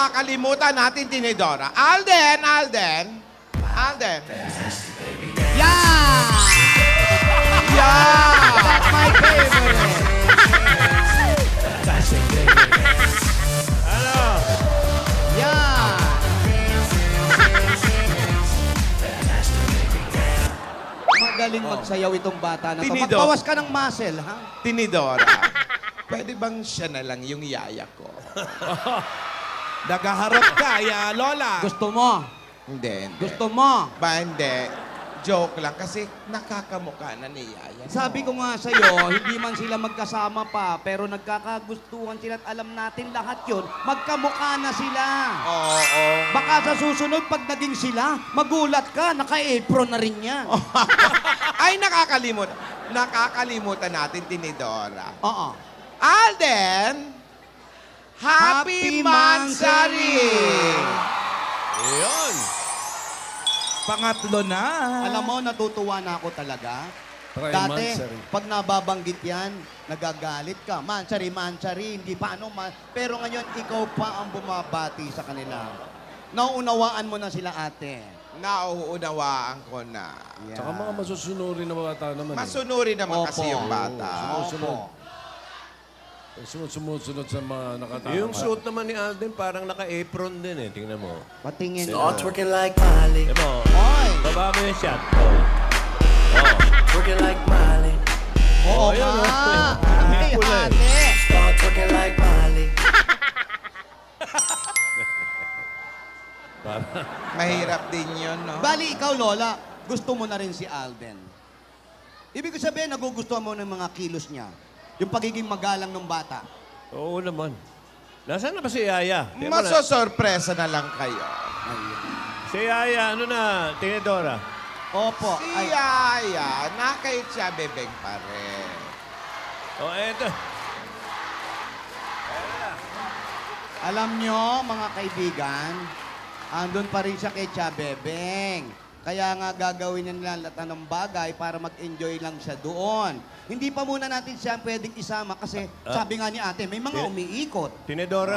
nakakalimutan natin, Tinidora. Alden! Yeah! Yeah! That's my favorite. Ano? Yeah! Magaling magsayaw itong bata na to. Tinido. Magbawas ka ng muscle, ha? Tinidora, pwede bang siya na lang yung yaya ko? Nagaharap ka, ya, Lola. Gusto mo? Hindi. Gusto mo? Ba, hindi. Joke lang kasi nakakamukha na ni yaya. Sabi ko nga sa'yo, hindi man sila magkasama pa, pero nagkakagustuhan sila at alam natin lahat yun, magkamukha na sila. Oo. Baka sa susunod, pag naging sila, magulat ka, naka-apron na rin yan. Ay, nakakalimutan natin, Tinidora. Oo. Alden, Happy Mansari! Ayun. Pangatlo na. Alam mo, natutuwa na ako talaga. Try Dati, Mansari. pag nababanggit yan, nagagalit ka. Mansari, hindi paano man. Pero ngayon, ikaw pa ang bumabati sa kanila. Nauunawaan mo na sila, ate. Nauunawaan ko na. Yeah. Tsaka mga masusunurin na bata naman. Masunuri naman kasi Opo. yung bata. Opo. Sumusunod sa mga nakatama. Yung suit naman ni Alden, parang naka-apron din eh. Tingnan mo. Patingin. Start twerking like Miley. Diba mo? Oy! Baba mo yung shot. Oh. Twerking like Miley. Oo yun, nga! oh. Ay, Kulay. ate! Start twerking like Miley. Mahirap din yun, no? Bali, ikaw, Lola, gusto mo na rin si Alden. Ibig ko sabihin, nagugustuhan mo ng mga kilos niya. Yung pagiging magalang ng bata. Oo naman. Nasaan na ba si Yaya? Tingnan mo na. Masosorpresa na lang kayo. Si Yaya, ano na? Tinidora. Opo. Si Ay, Yaya, nakait siya bebeng pa rin. Oh, eto. alam nyo, mga kaibigan, andun pa rin siya kay Chabebeng. Kaya nga gagawin niya nila lahat ng bagay para mag-enjoy lang siya doon. Hindi pa muna natin siya pwedeng isama kasi sabi nga ni ate, may mga umiikot. Tinidora.